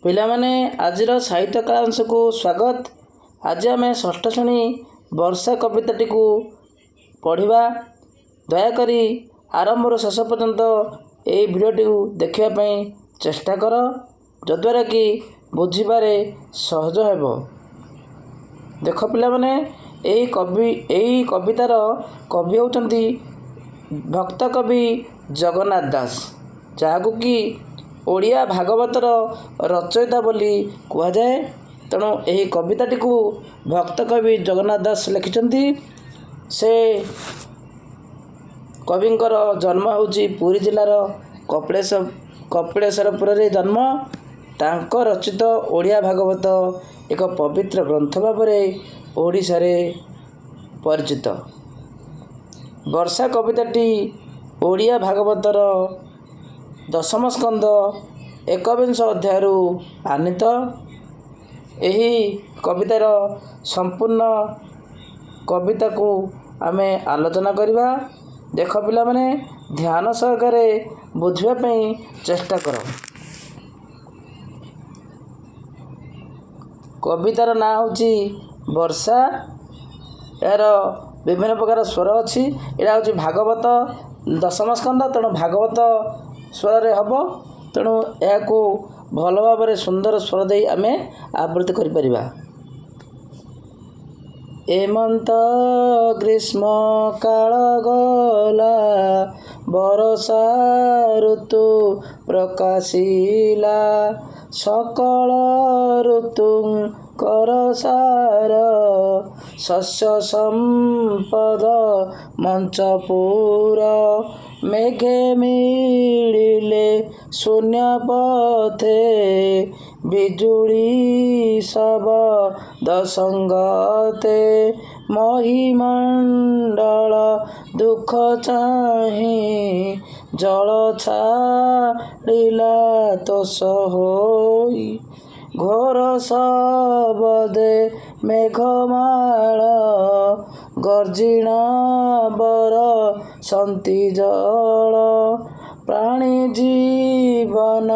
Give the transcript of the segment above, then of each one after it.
ପିଲାମାନେ ଆଜିର ସାହିତ୍ୟ କାଳାଂଶକୁ ସ୍ୱାଗତ। ଆଜି ଆମେ ଷଷ୍ଠ ଶ୍ରେଣୀ ବର୍ଷା କବିତାଟିକୁ ପଢ଼ିବା। ଦୟାକରି ଆରମ୍ଭରୁ ଶେଷ ପର୍ଯ୍ୟନ୍ତ ଏହି ଭିଡ଼ିଓଟିକୁ ଦେଖିବା ପାଇଁ ଚେଷ୍ଟା କର, ଯଦ୍ୱାରା କି ବୁଝିବାରେ ସହଜ ହେବ। ଦେଖ ପିଲାମାନେ, ଏହି କବିତାର କବି ହେଉଛନ୍ତି ଭକ୍ତ କବି ଜଗନ୍ନାଥ ଦାସ, ଯାହାକୁ କି ଓଡ଼ିଆ ଭାଗବତର ରଚୟିତା ବୋଲି କୁହାଯାଏ। ତେଣୁ ଏହି କବିତାଟିକୁ ଭକ୍ତ କବି ଜଗନ୍ନାଥ ଦାସ ଲେଖିଛନ୍ତି। ସେ କବିଙ୍କର ଜନ୍ମ ହେଉଛି ପୁରୀ ଜିଲ୍ଲାର କପିଳେଶ୍ୱରପୁରରେ ଜନ୍ମ। ତାଙ୍କ ରଚିତ ଓଡ଼ିଆ ଭାଗବତ ଏକ ପବିତ୍ର ଗ୍ରନ୍ଥ ଭାବରେ ଓଡ଼ିଶାରେ ପରିଚିତ। ବର୍ଷା କବିତାଟି ଓଡ଼ିଆ ଭାଗବତର ଦଶମ ସ୍କନ୍ଧ 21 ଅଧ୍ୟାୟରୁ ଆନୀତ। ଏହି କବିତାର ସମ୍ପୂର୍ଣ୍ଣ କବିତାକୁ ଆମେ ଆଲୋଚନା କରିବା। ଦେଖ ପିଲାମାନେ, ଧ୍ୟାନ ସହକାରେ ବୁଝିବା ପାଇଁ ଚେଷ୍ଟା କର। କବିତାର ନାଁ ହେଉଛି ବର୍ଷା। ଏହାର ବିଭିନ୍ନ ପ୍ରକାର ସ୍ୱର ଅଛି। ଏଇଟା ହେଉଛି ଭାଗବତ ଦଶମ ସ୍କନ୍ଧ, ତେଣୁ ଭାଗବତ ସ୍ୱରରେ ହେବ। ତେଣୁ ଏହାକୁ ଭଲ ଭାବରେ ସୁନ୍ଦର ସ୍ୱର ଦେଇ ଆମେ ଆବୃତ୍ତି କରିପାରିବା। ଏମନ୍ତ ଗ୍ରୀଷ୍ମ କାଳ ଗଲା, ବରଷା ଋତୁ ପ୍ରକାଶିଲା। ସକଳ ଋତୁଙ୍କର ସାର, ଶସ୍ୟ ସମ୍ପଦ ମଞ୍ଚପୁର। ମେଘେ ମିଳିଲେ ଶୂନ୍ୟ ପଥେ, ବିଜୁଳି ଶବଦ ସଙ୍ଗତେ। ମହିମଣ୍ଡଳ ଦୁଃଖ ଚାହିଁ, ଜଳ ଛାଡ଼ିଲା ତୋଷ ହୋଇ। ଘୋର ଶବଦେ ମେଘମାଳ, ଗର୍ଜିଣ ବରଷନ୍ତି ଜଳ। ପ୍ରାଣୀ ଜୀବନ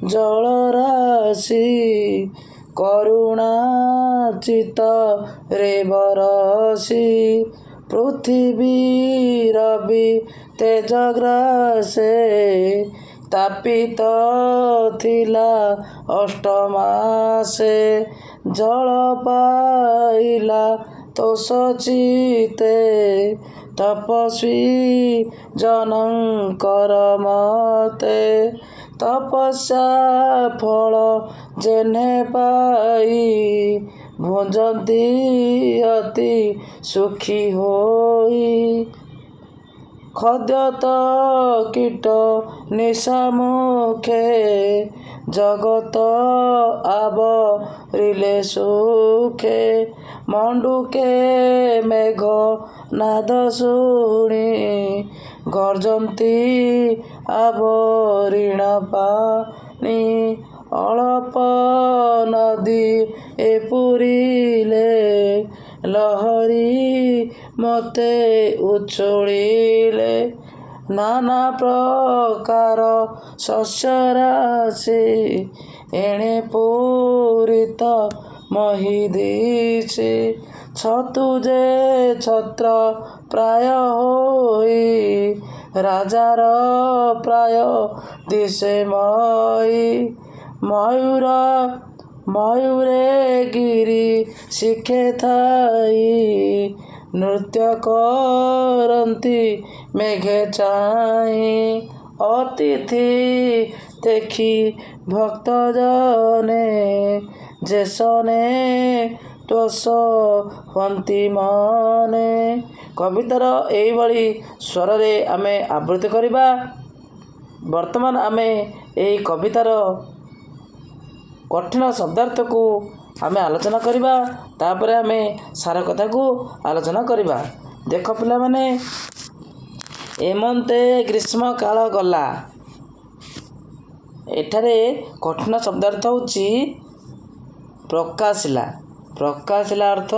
ଜଳରାଶି, କରୁଣା ଚିତ୍ତରେ ବରଷି। ପୃଥିବୀର ବି ତେଜ ଗ୍ରାସେ, ତାପିତ ଥିଲା ଅଷ୍ଟମାସେ। ଜଳ ପାଇଲା ତୋଷ ଚିତ୍ତେ, ତପସ୍ୱୀ ଜନଙ୍କର ମତେ। ତପସ୍ୟା ଫଳ ଯେହ୍ନେ ପାଇ, ଭୁଞ୍ଜନ୍ତି ଅତି ସୁଖୀ ହୋଇ। ଖଦ୍ୟତ କୀଟ ନିଶା ମୁଖେ, ଜଗତ ଆବରିଲେ ସୁଖେ। ମଣ୍ଡୁକେ ମେଘ ନାଦ ଶୁଣି, ଗର୍ଜନ୍ତି ଆବରିଣ ପାଣି। ଅଳପ ନଦୀ ଏ ପୂରିଲେ, ଲହରୀ ମୋତେ ଉଛୁଳିଲେ। ନାନା ପ୍ରକାର ଶସ୍ୟରାଶି, ଏଣେ ପୂରିତ ମହୀଦିଶି। ଛତୁ ଯେ ଛତ୍ର ପ୍ରାୟ ହୋଇ, ରାଜାର ପ୍ରାୟ ଦିଶେ ମଇ। ମୟୂରେ ଗିରି ଶିଖେ ଥାଇ, ନୃତ୍ୟ କରନ୍ତି ମେଘେ ଚାହିଁ। ଅତିଥି ଦେଖି ଭକ୍ତ ଜନେ, ଯେସନେ ତୋଷ ହୁଅନ୍ତି ମନେ। କବିତାର ଏହିଭଳି ସ୍ୱରରେ ଆମେ ଆବୃତ୍ତି କରିବା। ବର୍ତ୍ତମାନ ଆମେ ଏହି କବିତାର କଠିନ ଶବ୍ଦାର୍ଥକୁ ଆମେ ଆଲୋଚନା କରିବା। ତାପରେ ଆମେ ସାର କଥାକୁ ଆଲୋଚନା କରିବା। ଦେଖ ପିଲାମାନେ, ଏମନ୍ତେ ଗ୍ରୀଷ୍ମ କାଳ ଗଲା। ଏଠାରେ କଠିନ ଶବ୍ଦାର୍ଥ ହେଉଛି ପ୍ରକାଶିଲା। ପ୍ରକାଶିଲା ଅର୍ଥ,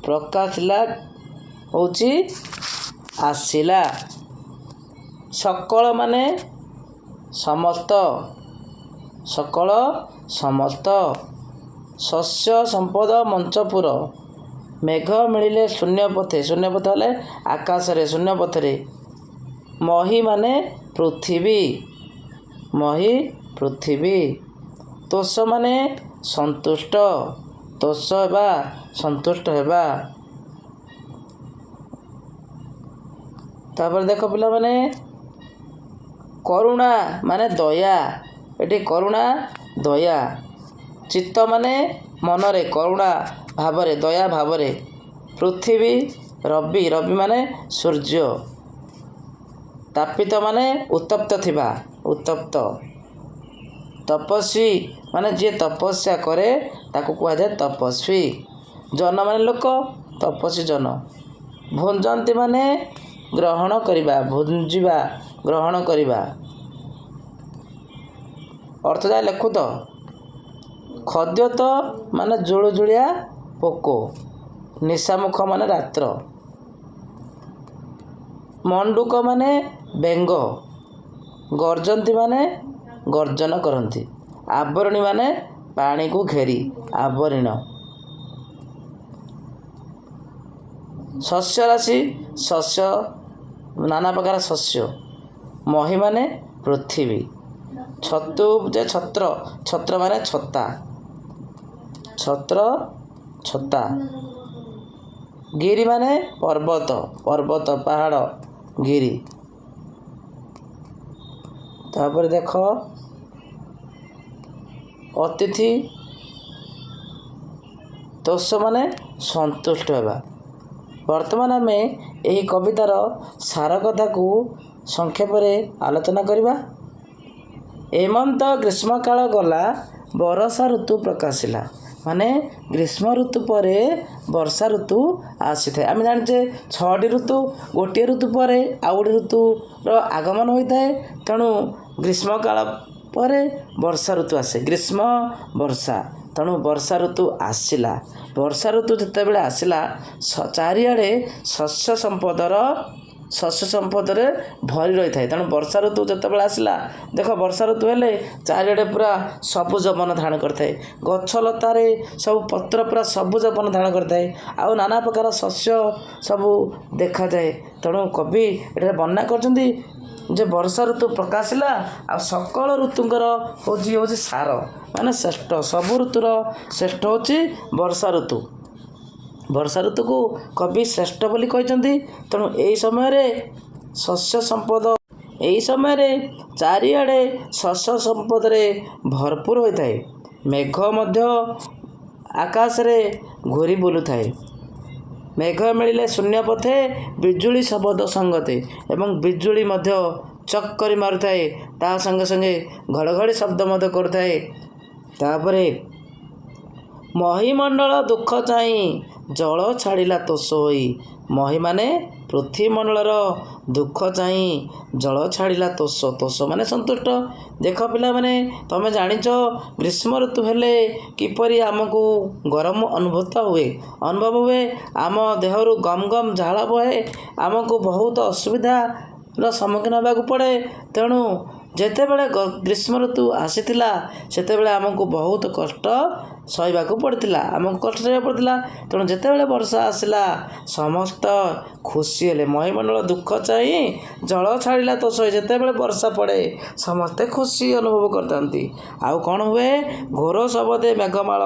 ପ୍ରକାଶିଲା ହେଉଛି ଆସିଲା। ସକଳ ମାନେ ସମସ୍ତ, सकल समस्त शस्य संपद मंचपुर मेघ मिले शून्य पथे हेले आकाश रे शून्य पथरे मही माने पृथ्वी मही पृथ्वी तोष माने संतुष्ट तोष हेबा संतुष्ट हेबा तापर देख पिला माने करुणा माने दया एटी करुणा दया चित्त माने मनरे करुणा भावरे दया भावरे पृथ्वी रवि रवि माने सूर्य तापित माने उत्तप्त थिबा उत्तप्त तपस्वी माने जे तपस्या करे ताकू कह जाए तपस्वी जन माने लोक तपस्वी जन भुंजंती माने ग्रहण करिबा भुंजिबा ग्रहण करिबा अर्थ जा लेखु तो खद्यत माने जुलुजुलिया पोको निशामुख माने रात्र मंडूक माने बेंग गर्जंती माने गर्जन करती आवरणी माने पानी को घेरी आवरण शस्य राशि शस्य नाना प्रकार शस्य मही माने पृथ्वी छतु जे छत्र छत्र माने छत्ता छत्र छत्ता गिरी माने पर्वत पर्वत पहाड़ गिरी तापर देख अतिथि तोष माने संतुष्ट होगा वर्तमान आम यही कवितार सार कथा को संक्षेप आलोचना करवा एमंत ग्रीष्म काल गला वर्षा ऋतु प्रकाशिला माने ग्रीष्म ऋतु पर वर्षा ऋतु आसी था आम जाने 6टी ऋतु गोटे ऋतु पर आउ गोटे ऋतुर आगमन होता है तेणु ग्रीष्म काल पर वर्षा ऋतु आसे ग्रीष्म वर्षा तेणु वर्षा ऋतु आसला वर्षा ऋतु जितेबाला आसला चारिआडे शस्य संपदर भरी रही था तेणु वर्षा ऋतु जितेबाला आसला देख वर्षा ऋतु हेले चारिआडे पूरा सबुज बन धारण करता गछलतार सब पत्र पूरा सबुज बन धारण करता आउ नाना प्रकार शस्य सबू देखा जाए तेणु कवि ये वर्णना करछंती जे वर्षा ऋतु प्रकाशिला आ सकल ऋतुंकर हूँ सार माने श्रेष्ठ सबु ऋतुर श्रेष्ठ होची वर्षा ऋतु को कवि श्रेष्ठ बोली कहते तेणु यही समय शस्य संपद यही समय चारिआडे शस्य संपद रे भरपूर होता है मेघ मध्य आकाश रे घूरी बुलु थाए मेघ मिले शून्य पथे बिजुली शब्द संगते एवं बिजुली मध्य चक्करी मारु थाए ता संगे संगे घड़घड़ी शब्द मध्य करुए तापरे महीमंडल दुख चाई जल छाड़िला तोष होई मही माने पृथ्वी मंडलर दुख चाई जल छाड़िला तोष तोष माने संतुष्ट देख पिला माने तमे जानिच ग्रीष्म ऋतु हेले किपरि आमको गरम अनुभव हुए आम देहरु गम गम झाड़ बहे आमको बहुत असुविधा सम्मुखीन होगा पड़े तेणु जितेबाला ग्रीष्म ऋतु आसीला सेतेबेले आमको बहुत कष्ट सहवाक पड़ता आमको कष्ट सहवाक पड़ता तेणु जितेबाला वर्षा आसला समस्त खुशी हेले महीमंडल दुख चाहिए जल छाड़िला तो सही जितेबाला वर्षा पड़े समस्ते खुशी अनुभव करते आउ कौन हुए घोर शबदे मेघमाल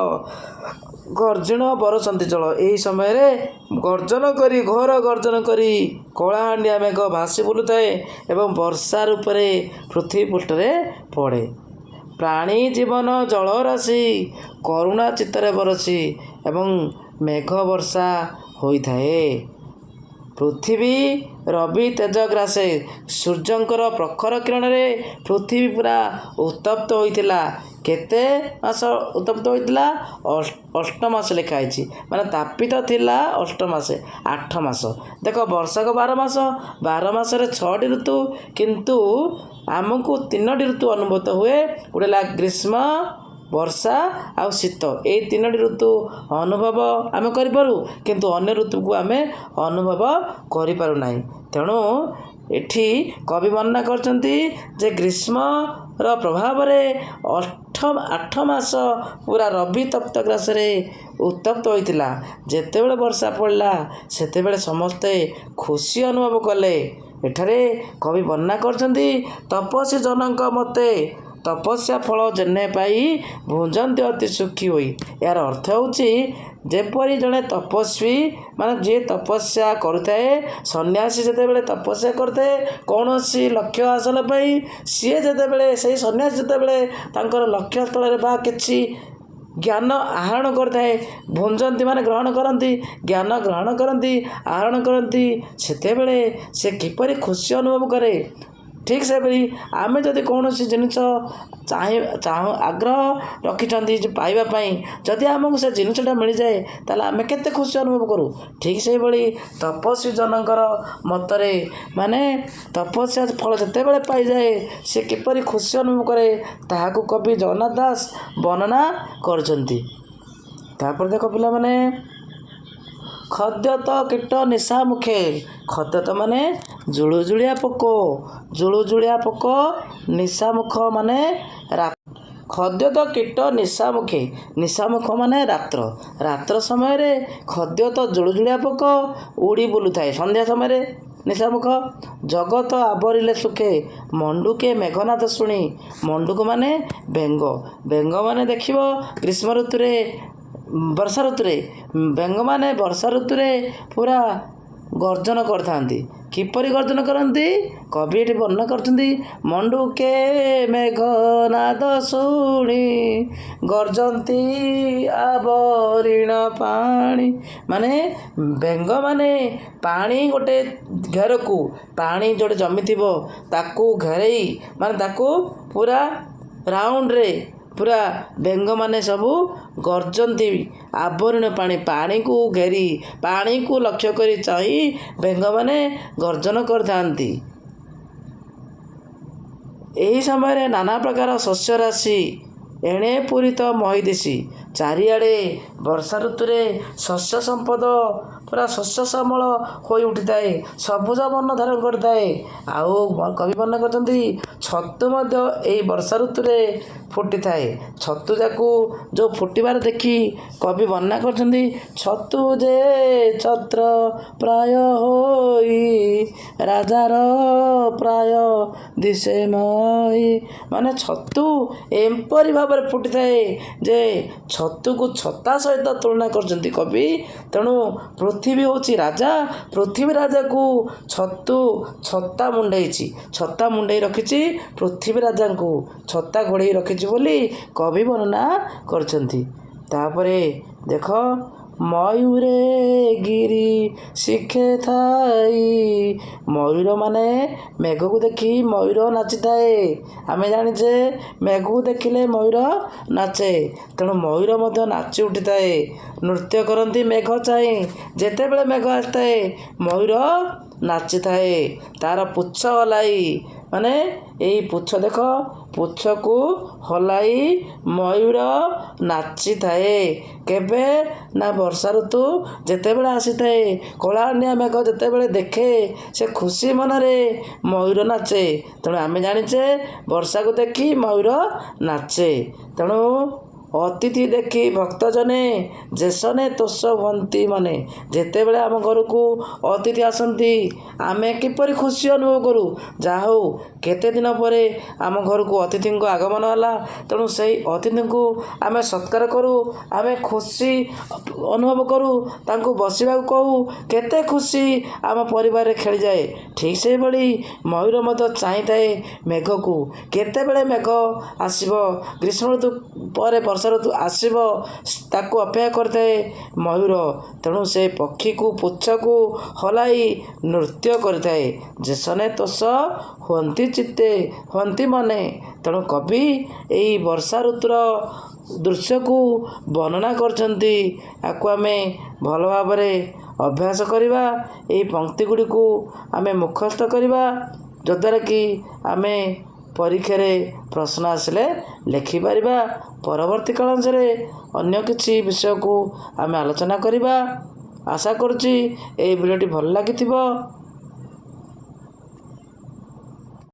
गर्जन बरसंती जल यही समय गर्जन करी घोर गर्जन करी कलाहांडिया मेघ भासी बुलुए एवं वर्षा रूप पृथ्वी पृष्ठरे पड़े प्राणी जीवन जल राशि करुणा चित्तरे बरसी एवं मेघ वर्षा होता है पृथ्वी रवि तेजग्रासे सूर्यंकर प्रखर किरण में पृथ्वी पूरा उत्तप्त होता केते मास उत्तप्त होता अष्टमास लिखाई माने तापित थिला अष्टमासे 8 मास देख वर्षक 12 मास 12 मासरे 6टी ऋतु किंतु आमको 3टी ऋतु अनुभूत हुए गोटे ग्रीष्म वर्षा आ शीत ये 3टी ऋतु अनुभव आम करूँ किंतु अन्य ऋतु को आम अनुभव करूँ तेणु ଏଠି କବି ବର୍ଣ୍ଣନା କରିଛନ୍ତି ଯେ ଗ୍ରୀଷ୍ମର ପ୍ରଭାବରେ 8 ମାସ ପୁରା ରବି ତପ୍ତ ଗ୍ରାସରେ ଉତ୍ତପ୍ତ ହୋଇଥିଲା। ଯେତେବେଳେ ବର୍ଷା ପଡ଼ିଲା ସେତେବେଳେ ସମସ୍ତେ ଖୁସି ଅନୁଭବ କଲେ। ଏଠାରେ କବି ବର୍ଣ୍ଣନା କରିଛନ୍ତି ତପସ୍ୱୀ ଜନଙ୍କ ମତେ ତପସ୍ୟା ଫଳ ଜେନେ ପାଇ ଭୁଞ୍ଜନ୍ତି ଅତି ସୁଖୀ ହୋଇ। ଏହାର ଅର୍ଥ ହେଉଛି ଯେପରି ଜଣେ ତପସ୍ୱୀ ମାନେ ଯିଏ ତପସ୍ୟା କରୁଥାଏ, ସନ୍ନ୍ୟାସୀ ଯେତେବେଳେ ତପସ୍ୟା କରିଥାଏ କୌଣସି ଲକ୍ଷ୍ୟ ହାସଲ ପାଇଁ, ସିଏ ଯେତେବେଳେ ସେହି ସନ୍ନ୍ୟାସୀ ଯେତେବେଳେ ତାଙ୍କର ଲକ୍ଷ୍ୟସ୍ଥଳରେ ବା କିଛି ଜ୍ଞାନ ଆହରଣ କରିଥାଏ, ଭୁଞ୍ଜନ୍ତି ମାନେ ଗ୍ରହଣ କରନ୍ତି, ଜ୍ଞାନ ଗ୍ରହଣ କରନ୍ତି, ଆହରଣ କରନ୍ତି, ସେତେବେଳେ ସେ କିପରି ଖୁସି ଅନୁଭବ କରେ। ଠିକ୍ ସେପରି ଆମେ ଯଦି କୌଣସି ଜିନିଷ ଆଗ୍ରହ ରଖିଛନ୍ତି ଯେ ପାଇବା ପାଇଁ, ଯଦି ଆମକୁ ସେ ଜିନିଷଟା ମିଳିଯାଏ ତାହେଲେ ଆମେ କେତେ ଖୁସି ଅନୁଭବ କରୁ। ଠିକ୍ ସେହିଭଳି ତପସ୍ୱୀ ଜନଙ୍କର ମତରେ ମାନେ ତପସ୍ୟା ଫଳ ଯେତେବେଳେ ପାଇଯାଏ ସେ କିପରି ଖୁସି ଅନୁଭବ କରେ ତାହାକୁ କବି ଜଗନ୍ନାଥ ଦାସ ବର୍ଣ୍ଣନା କରିଛନ୍ତି। ତାପରେ ଦେଖ ପିଲାମାନେ, ଖଦ୍ୟତ କୀଟ ନିଶା ମୁଖେ। ଖଦ୍ୟତ ମାନେ ଜୁଳୁଜୁଳିଆ ପୋକ, ଜୁଳୁଜୁଳିଆ ପୋକ, ନିଶାମୁଖ ମାନେ ଖଦ୍ୟତ କୀଟ ନିଶାମୁଖେ, ନିଶାମୁଖ ମାନେ ରାତ୍ର ସମୟରେ ଖଦ୍ୟତ ଜୁଳୁଜୁଳିଆ ପୋକ ଉଡ଼ି ବୁଲୁଥାଏ। ସନ୍ଧ୍ୟା ସମୟରେ ନିଶାମୁଖ। ଜଗତ ଆବରିଲେ ସୁଖେ ମଣ୍ଡୁକେ ମେଘନାଦ ଶୁଣି। ମଣ୍ଡୁକ ମାନେ ବେଙ୍ଗ, ବେଙ୍ଗ ମାନେ ଦେଖିବ ଗ୍ରୀଷ୍ମ ଋତୁରେ ବର୍ଷା ଋତୁରେ ବେଙ୍ଗମାନେ ବର୍ଷା ଋତୁରେ ପୁରା ଗର୍ଜନ କରିଥାନ୍ତି। କିପରି ଗର୍ଜନ କରନ୍ତି କବି ଏଠି ବର୍ଣ୍ଣନା କରିଛନ୍ତି ମଣ୍ଡୁକେ ମେଘନାଦ ଶୁଣି ଗର୍ଜନ୍ତି ଆବରିଣ ପାଣି। ମାନେ ବେଙ୍ଗମାନେ ପାଣି ଗୋଟେ ଘେରକୁ, ପାଣି ଯୋଉଠି ଜମିଥିବ ତାକୁ ଘେରେଇ ମାନେ ତାକୁ ପୁରା ରାଉଣ୍ଡରେ ପୁରା ବେଙ୍ଗମାନେ ସବୁ ଗର୍ଜନ୍ତି। ଆବରିଣ ପାଣି, ପାଣିକୁ ଘେରି ପାଣିକୁ ଲକ୍ଷ୍ୟ କରି ଚାହିଁ ବେଙ୍ଗମାନେ ଗର୍ଜନ କରିଥାନ୍ତି। ଏହି ସମୟରେ ନାନା ପ୍ରକାର ଶସ୍ୟ ରାଶି ଏଣେ ପୂରିତ ମହିଦିଶି। ଚାରିଆଡ଼େ ବର୍ଷା ଋତୁରେ ଶସ୍ୟ ସମ୍ପଦ ପୁରା ଶସ୍ୟ ଶ୍ୟାମଳ ହୋଇ ଉଠିଥାଏ, ସବୁଜ ବର୍ଣ୍ଣ ଧାରଣ କରିଥାଏ। ଆଉ କବି ବର୍ଣ୍ଣନା କରିଛନ୍ତି ଛତୁ ମଧ୍ୟ ଏହି ବର୍ଷା ଋତୁରେ ଫୁଟିଥାଏ। ଛତୁ ଯାକୁ ଯେଉଁ ଫୁଟିବାର ଦେଖି କବି ବର୍ଣ୍ଣନା କରିଛନ୍ତି ଛତୁ ଯେ ଛତ୍ର ପ୍ରାୟ ହୋଇ ରାଜାର ପ୍ରାୟ ଦିଶେ ମଇ। ମାନେ ଛତୁ ଏପରି ଭାବରେ ଫୁଟିଥାଏ ଯେ ଛତୁକୁ ଛତା ସହିତ ତୁଳନା କରିଛନ୍ତି କବି। ତେଣୁ ପୃଥିବୀ ହେଉଛି ରାଜା, ପୃଥିବୀ ରାଜାକୁ ଛତୁ ଛତା ମୁଣ୍ଡେଇଛି, ଛତା ମୁଣ୍ଡେଇ ରଖିଛି ପୃଥିବୀ ରାଜାଙ୍କୁ, ଛତା ଘୋଡ଼େଇ ରଖିଛି ବୋଲି କବି ବର୍ଣ୍ଣନା କରିଛନ୍ତି। ତାପରେ ଦେଖ, ମୟୂରେ ଗିରି ଶିଖେ ଥାଇ। ମୟୂର ମାନେ ମେଘକୁ ଦେଖି ମୟୂର ନାଚିଥାଏ। ଆମେ ଜାଣିଛେ ମେଘକୁ ଦେଖିଲେ ମୟୂର ନାଚେ, ତେଣୁ ମୟୂର ମଧ୍ୟ ନାଚି ଉଠିଥାଏ, ନୃତ୍ୟ କରନ୍ତି ମେଘ ଚାହିଁ। ଯେତେବେଳେ ମେଘ ଆସିଥାଏ ମୟୂର ନାଚିଥାଏ ତାର ପୁଚ୍ଛ ହଲାଇ। ମାନେ ଏଇ ପୁଚ୍ଛ ଦେଖ, ପୁଚ୍ଛକୁ ହଲାଇ ମୟୂର ନାଚିଥାଏ। କେବେ ନା ବର୍ଷା ଋତୁ ଯେତେବେଳେ ଆସିଥାଏ, କଳାହାଣ୍ଡିଆ ମେଘ ଯେତେବେଳେ ଦେଖେ ସେ ଖୁସି ମନରେ ମୟୂର ନାଚେ। ତେଣୁ ଆମେ ଜାଣିଛେ ବର୍ଷାକୁ ଦେଖି ମୟୂର ନାଚେ। ତେଣୁ ଅତିଥି ଦେଖି ଭକ୍ତଜନେ ଯେସନେ ତୋଷ ହୁଅନ୍ତି ମନେ। ଯେତେବେଳେ ଆମ ଘରକୁ ଅତିଥି ଆସନ୍ତି ଆମେ କିପରି ଖୁସି ଅନୁଭବ କରୁ। ଯାହା ହଉ କେତେ ଦିନ ପରେ ଆମ ଘରକୁ ଅତିଥିଙ୍କ ଆଗମନ ହେଲା, ତେଣୁ ସେହି ଅତିଥିଙ୍କୁ ଆମେ ସତ୍କାର କରୁ, ଆମେ ଖୁସି ଅନୁଭବ କରୁ, ତାଙ୍କୁ ବସିବାକୁ କହୁ, କେତେ ଖୁସି ଆମ ପରିବାରରେ ଖେଳିଯାଏ। ଠିକ୍ ସେହିଭଳି ମୟୂର ମଧ୍ୟ ଚାହିଁଥାଏ ମେଘକୁ, କେତେବେଳେ ମେଘ ଆସିବ, ଗ୍ରୀଷ୍ମ ଋତୁ ପରେ ବର୍ଷା ଋତୁ ଆସିବ ତାକୁ ଅପେକ୍ଷା କରିଥାଏ ମୟୂର। ତେଣୁ ସେ ପକ୍ଷୀକୁ ପୁଚ୍ଛକୁ ହଲାଇ ନୃତ୍ୟ କରିଥାଏ। ଯେସନେ ତୋଷ ହୁଅନ୍ତି ଚିତ୍ତେ ହୁଅନ୍ତି ମନେ। ତେଣୁ କବି ଏହି ବର୍ଷା ଋତୁର ଦୃଶ୍ୟକୁ ବର୍ଣ୍ଣନା କରିଛନ୍ତି। ଆକୁ ଆମେ ଭଲ ଭାବରେ ଅଭ୍ୟାସ କରିବା, ଏହି ପଂକ୍ତି ଗୁଡ଼ିକୁ ଆମେ ମୁଖସ୍ଥ କରିବା, ଯଦ୍ୱାରା କି ଆମେ ପରୀକ୍ଷାରେ ପ୍ରଶ୍ନ ଆସିଲେ ଲେଖିପାରିବା। ପରବର୍ତ୍ତୀ କାଳାଂଶରେ ଅନ୍ୟ କିଛି ବିଷୟକୁ ଆମେ ଆଲୋଚନା କରିବା। ଆଶା କରୁଛି ଏହି ଭିଡ଼ିଓଟି ଭଲ ଲାଗିଥିବ।